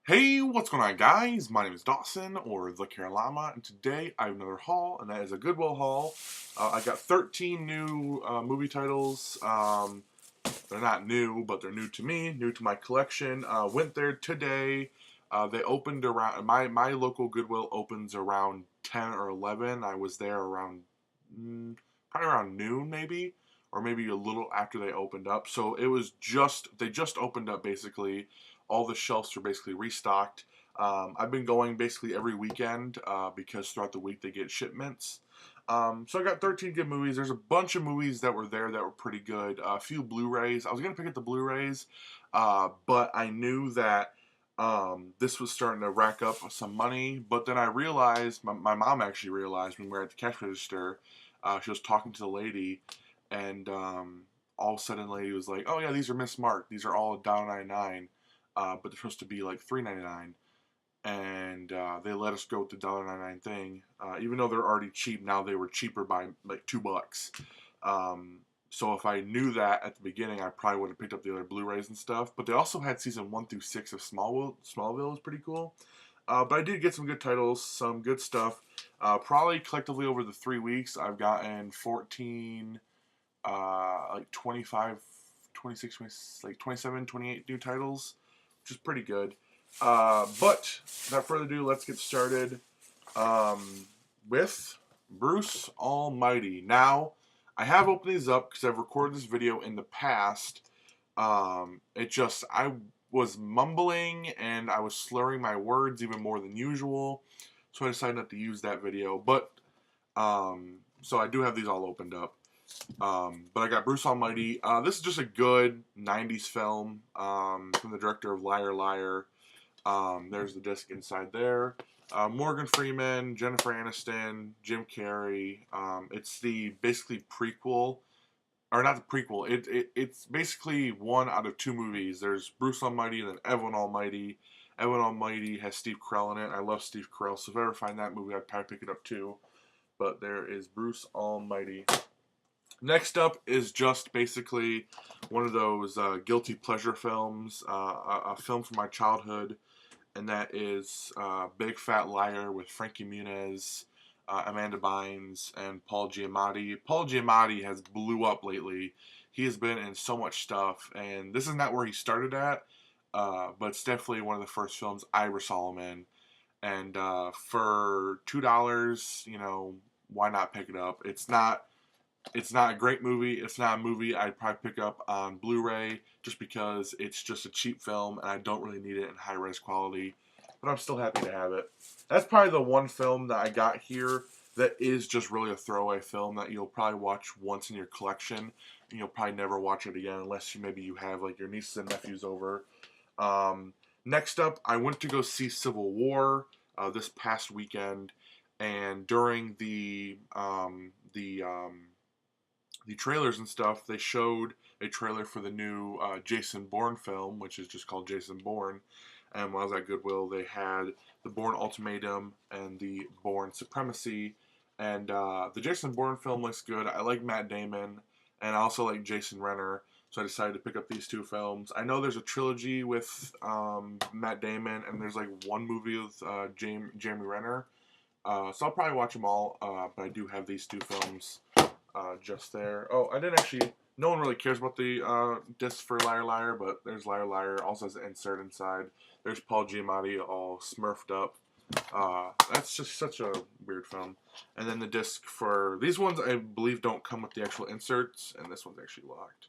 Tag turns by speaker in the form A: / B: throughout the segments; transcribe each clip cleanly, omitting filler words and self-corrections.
A: Hey, what's going on, guys? My name is Dawson, or the Llama, and today I have another haul, and that is a Goodwill haul. I got 13 new movie titles. They're not new, but they're new to me, new to my collection. Went there today. They opened around my local Goodwill opens around 10 or 11. I was there around probably around noon, maybe, or maybe a little after they opened up. So it was they just opened up basically. All the shelves are basically restocked. I've been going basically every weekend because throughout the week they get shipments. So I got 13 good movies. There's a bunch of movies that were there that were pretty good. A few Blu-rays. I was gonna pick up the Blu-rays, but I knew that this was starting to rack up some money. But then I realized, my mom actually realized when we were at the cash register, she was talking to the lady, and all of a sudden the lady was like, "Oh yeah, these are mismarked. These are all $1.99, but they're supposed to be like $3.99." And they let us go with the $1.99 thing, even though they're already cheap. Now they were cheaper by like $2. So if I knew that at the beginning, I probably would have picked up the other Blu-rays and stuff. But they also had season 1 through 6 of Smallville. Smallville is pretty cool. But I did get some good titles, some good stuff. Probably collectively over the 3 weeks, I've gotten 14, like 25, 26, 20, like 27, 28 new titles, which is pretty good. But without further ado, let's get started with Bruce Almighty. Now, I have opened these up because I've recorded this video in the past. I was mumbling and I was slurring my words even more than usual, so I decided not to use that video. But so I do have these all opened up. But I got Bruce Almighty. This is just a good 90s film from the director of Liar Liar. There's the disc inside there. Morgan Freeman, Jennifer Aniston, Jim Carrey. It's the basically prequel, or not the prequel. It's basically one out of two movies. There's Bruce Almighty and then Evan Almighty. Evan Almighty has Steve Carell in it. I love Steve Carell, so if I ever find that movie, I'd probably pick it up too. But there is Bruce Almighty. Next up is just basically one of those guilty pleasure films, a film from my childhood, and that is Big Fat Liar with Frankie Muniz, Amanda Bynes, and Paul Giamatti. Paul Giamatti has blew up lately. He has been in so much stuff, and this is not where he started at, but it's definitely one of the first films I ever saw him in. And for $2, why not pick it up? It's not a great movie. It's not a movie I'd probably pick up on Blu-ray just because it's just a cheap film and I don't really need it in high-res quality. But I'm still happy to have it. That's probably the one film that I got here that is just really a throwaway film that you'll probably watch once in your collection and you'll probably never watch it again unless maybe you have like your nieces and nephews over. Next up, I went to go see Civil War this past weekend, and during the trailers and stuff, they showed a trailer for the new Jason Bourne film, which is just called Jason Bourne. And when I was at Goodwill, they had the Bourne Ultimatum and the Bourne Supremacy. And the Jason Bourne film looks good. I like Matt Damon, and I also like Jason Renner. So I decided to pick up these two films. I know there's a trilogy with Matt Damon, and there's like one movie with Jeremy Renner. So I'll probably watch them all, but I do have these two films just there. Oh, I didn't actually. No one really cares about the disc for Liar Liar, but there's Liar Liar. Also has an insert inside. There's Paul Giamatti all smurfed up. That's just such a weird film. And then the disc for these ones, I believe, don't come with the actual inserts, and this one's actually locked.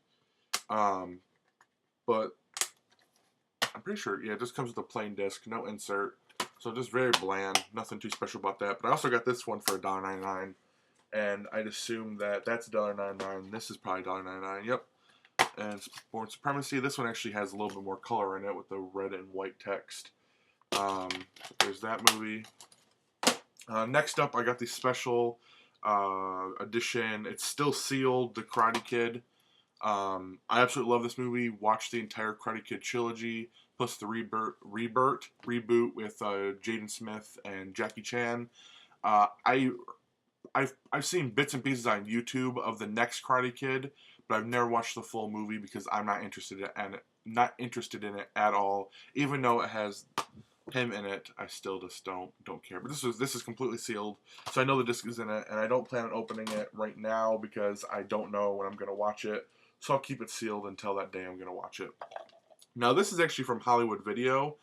A: But I'm pretty sure, yeah, it just comes with a plain disc, no insert. So just very bland. Nothing too special about that. But I also got this one for $1.99. And I'd assume that that's $1.99. This is probably $1.99. Yep. And it's Bourne Supremacy. This one actually has a little bit more color in it with the red and white text. So there's that movie. Next up, I got the special edition. It's still sealed, The Karate Kid. I absolutely love this movie. Watched the entire Karate Kid trilogy, plus the reboot with Jaden Smith and Jackie Chan. I've seen bits and pieces on YouTube of the next Karate Kid, but I've never watched the full movie because I'm not interested in it at all. Even though it has him in it, I still just don't care. But this is completely sealed, so I know the disc is in it, and I don't plan on opening it right now because I don't know when I'm gonna watch it. So I'll keep it sealed until that day I'm gonna watch it. Now this is actually from Hollywood Video,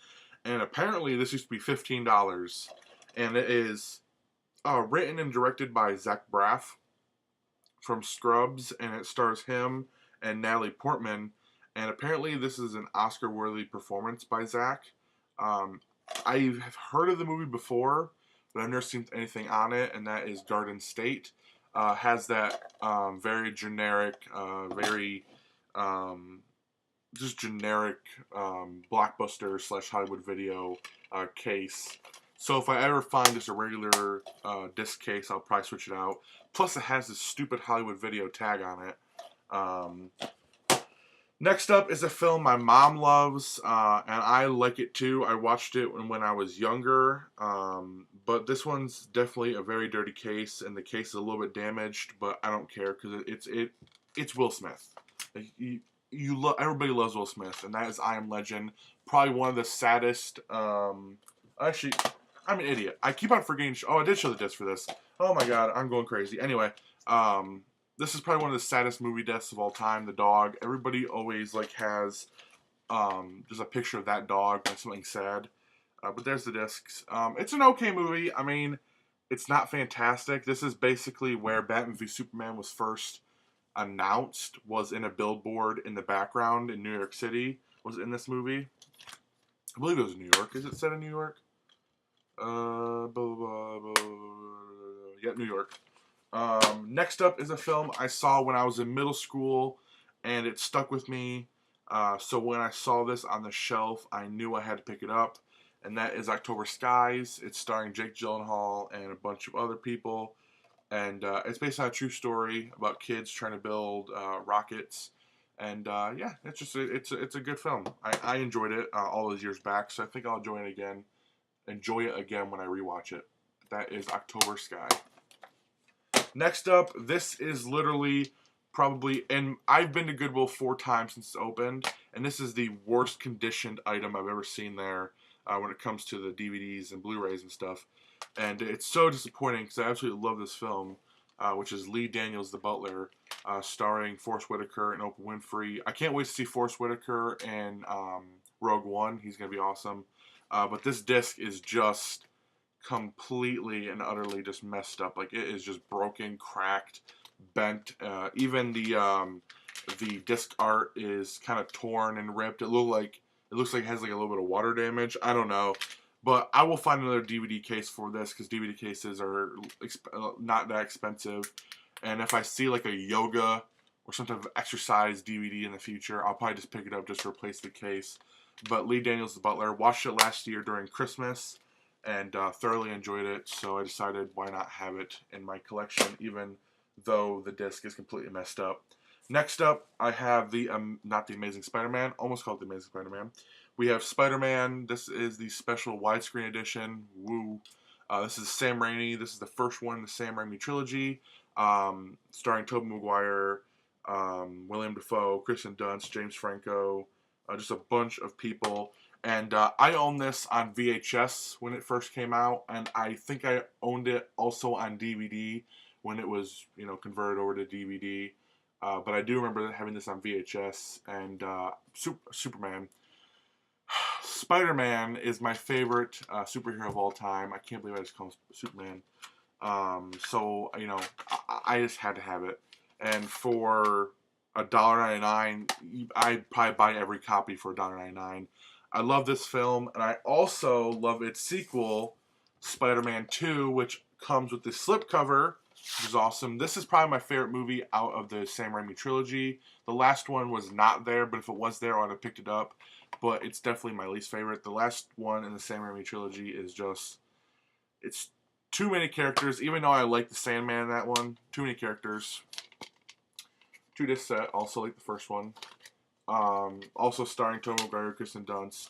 A: and apparently this used to be $15, and it is written and directed by Zach Braff from Scrubs, and it stars him and Natalie Portman. And apparently this is an Oscar-worthy performance by Zach. I have heard of the movie before, but I've never seen anything on it, and that is Darden State. Has that very generic, very just generic blockbuster / Hollywood Video case. So if I ever find just a regular disc case, I'll probably switch it out. Plus it has this stupid Hollywood Video tag on it. Next up is a film my mom loves, and I like it too. I watched it when I was younger, but this one's definitely a very dirty case, and the case is a little bit damaged, but I don't care because it's Will Smith. Everybody loves Will Smith, and that is I Am Legend. Probably one of the saddest. Actually, I'm an idiot. I keep on forgetting. Oh, I did show the disc for this. Oh my god, I'm going crazy. Anyway, this is probably one of the saddest movie deaths of all time. The dog. Everybody always has just a picture of that dog and something sad. But there's the discs. It's an okay movie. I mean, it's not fantastic. This is basically where Batman v Superman was first announced. Was in a billboard in the background in New York City. Was in this movie. I believe it was New York. Is it set in New York? Yeah, New York. Next up is a film I saw when I was in middle school, and it stuck with me. So when I saw this on the shelf, I knew I had to pick it up, and that is October Skies. It's starring Jake Gyllenhaal and a bunch of other people, and it's based on a true story about kids trying to build rockets. And yeah, it's a good film. I enjoyed it all those years back, so I think I'll enjoy it again when I rewatch it. That is October Sky. Next up, this is literally probably, and I've been to Goodwill 4 times since it's opened, and this is the worst conditioned item I've ever seen there when it comes to the DVDs and Blu-rays and stuff. And it's so disappointing because I absolutely love this film, which is Daniels The Butler, starring Forest Whitaker and Oprah Winfrey. I can't wait to see Forest Whitaker in Rogue One. He's going to be awesome. But this disc is just completely and utterly just messed up. Like, it is just broken, cracked, bent. Even the disc art is kind of torn and ripped. It looks like it has a little bit of water damage. I don't know. But I will find another DVD case for this because DVD cases are not that expensive. And if I see a yoga or some type of exercise DVD in the future, I'll probably just pick it up just to replace the case. But Daniels The Butler, watched it last year during Christmas and thoroughly enjoyed it. So I decided why not have it in my collection, even though the disc is completely messed up. Next up, I have not the Amazing Spider-Man, almost called the Amazing Spider-Man. We have Spider-Man. This is the special widescreen edition. Woo. This is Sam Raimi. This is the first one in the Sam Raimi trilogy, starring Tobey Maguire, William Dafoe, Kristen Dunst, James Franco, just a bunch of people. And I owned this on VHS when it first came out, and I think I owned it also on DVD when it was, converted over to DVD. But I do remember having this on VHS. And Superman. Spider-Man is my favorite superhero of all time. I can't believe I just called him Superman. So, I just had to have it. And for $1.99, I'd probably buy every copy for $1.99. I love this film, and I also love its sequel, Spider-Man 2, which comes with the slipcover, which is awesome. This is probably my favorite movie out of the Sam Raimi trilogy. The last one was not there, but if it was there, I would have picked it up. But it's definitely my least favorite. The last one in the Sam Raimi trilogy is just, it's too many characters. Even though I like the Sandman in that one, too many characters. 2-disc set, also like the first one. Also starring Tobey Maguire, Kristen Dunst,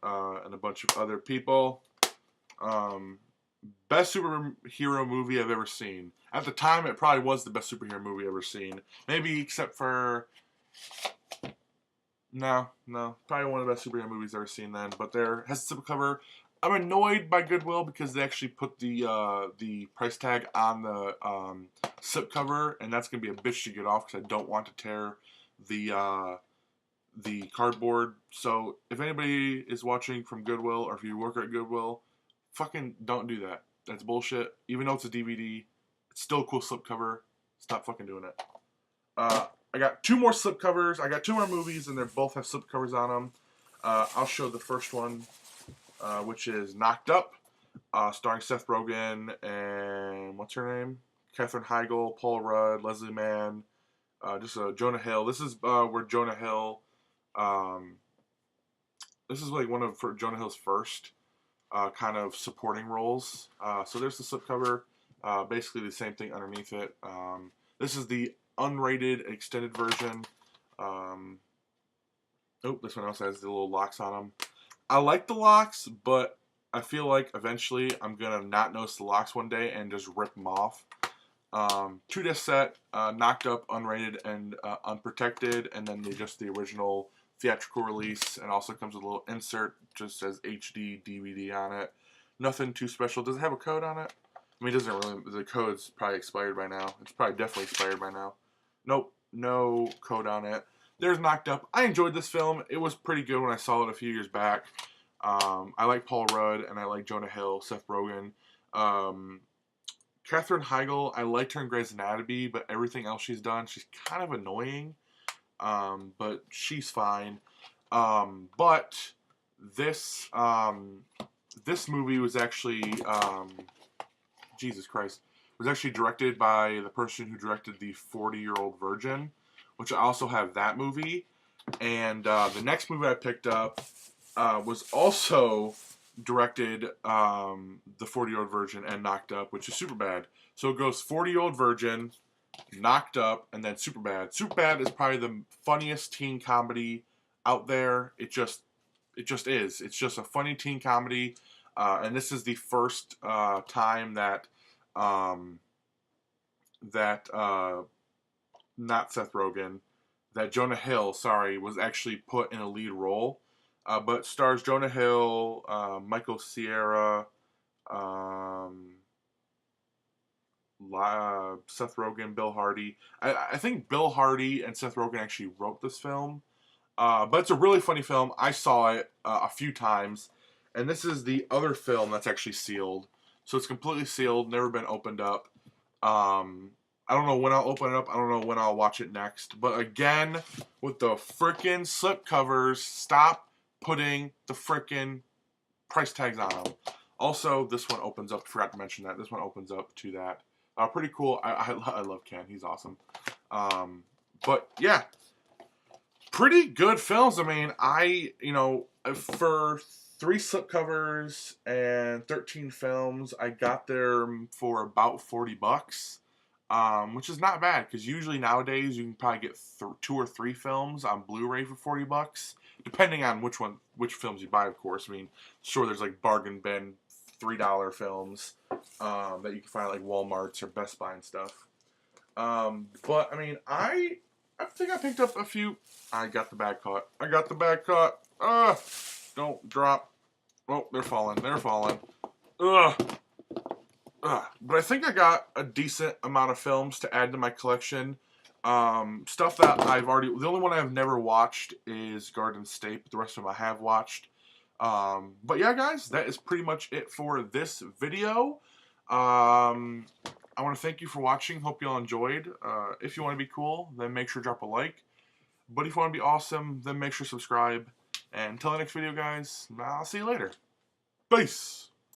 A: and a bunch of other people. Best superhero movie I've ever seen. At the time, it probably was the best superhero movie I've ever seen. Maybe except for... No. Probably one of the best superhero movies I've ever seen then. But there has a slipcover. I'm annoyed by Goodwill because they actually put the price tag on the slipcover, and that's gonna be a bitch to get off because I don't want to tear the cardboard. So if anybody is watching from Goodwill or if you work at Goodwill, fucking don't do that. That's bullshit. Even though it's a DVD, it's still a cool slipcover. Stop fucking doing it. I got 2 more slipcovers. I got 2 more movies, and they both have slipcovers on them. I'll show the first one, which is Knocked Up, starring Seth Rogen and what's her name? Katherine Heigl, Paul Rudd, Leslie Mann, Jonah Hill. This is where Jonah Hill. This is like one of Jonah Hill's first kind of supporting roles. So there's the slipcover. Basically the same thing underneath it. This is the unrated extended version. This one also has the little locks on them. I like the locks, but I feel like eventually I'm gonna not notice the locks one day and just rip them off. 2-disc set, Knocked Up, unrated, and unprotected, and then just the original theatrical release, and also comes with a little insert, just says HD DVD on it. Nothing too special. Does it have a code on it? I mean, it doesn't really. The code's probably expired by now. It's probably definitely expired by now. Nope, no code on it. There's Knocked Up. I enjoyed this film. It was pretty good when I saw it a few years back. I like Paul Rudd, and I like Jonah Hill, Seth Rogen. Katherine Heigl, I liked her in Grey's Anatomy, but everything else she's done, she's kind of annoying. But she's fine. But this movie was actually, Jesus Christ, was actually directed by the person who directed the 40-Year-Old Virgin, which I also have that movie. And the next movie I picked up was also directed the 40-Year-Old Virgin and Knocked Up, which is Superbad. So it goes 40-Year-Old Virgin, Knocked Up, and then Superbad. Superbad is probably the funniest teen comedy out there. It just is. It's just a funny teen comedy, and this is the first time that not Seth Rogen, that Jonah Hill, was actually put in a lead role. But stars Jonah Hill, Michael Cera, Seth Rogen, Bill Hardy. I think Bill Hardy and Seth Rogen actually wrote this film. But it's a really funny film. I saw it a few times. And this is the other film that's actually sealed. So it's completely sealed, never been opened up. I don't know when I'll open it up. I don't know when I'll watch it next. But again, with the frickin' slipcovers, stop putting the frickin' price tags on them. Also, this one opens up. Forgot to mention that. This one opens up to that. Pretty cool. I love Ken. He's awesome. But yeah, pretty good films. I mean, for 3 slipcovers and 13 films, I got them for about $40. Which is not bad, because usually nowadays you can probably get 2 or 3 films on Blu-ray for $40, depending on which films you buy, of course. I mean, sure, there's like bargain bin $3 films that you can find at like Walmart's or Best Buy and stuff. But I mean, I think I picked up a few. I got the bag caught. Don't drop. Oh, they're falling. But I think I got a decent amount of films to add to my collection. Stuff that the only one I've never watched is Darden State, but the rest of them I have watched. But yeah, guys, that is pretty much it for this video. I want to thank you for watching. Hope you all enjoyed. If you want to be cool, then make sure to drop a like. But if you want to be awesome, then make sure to subscribe. And until the next video, guys, I'll see you later. Peace!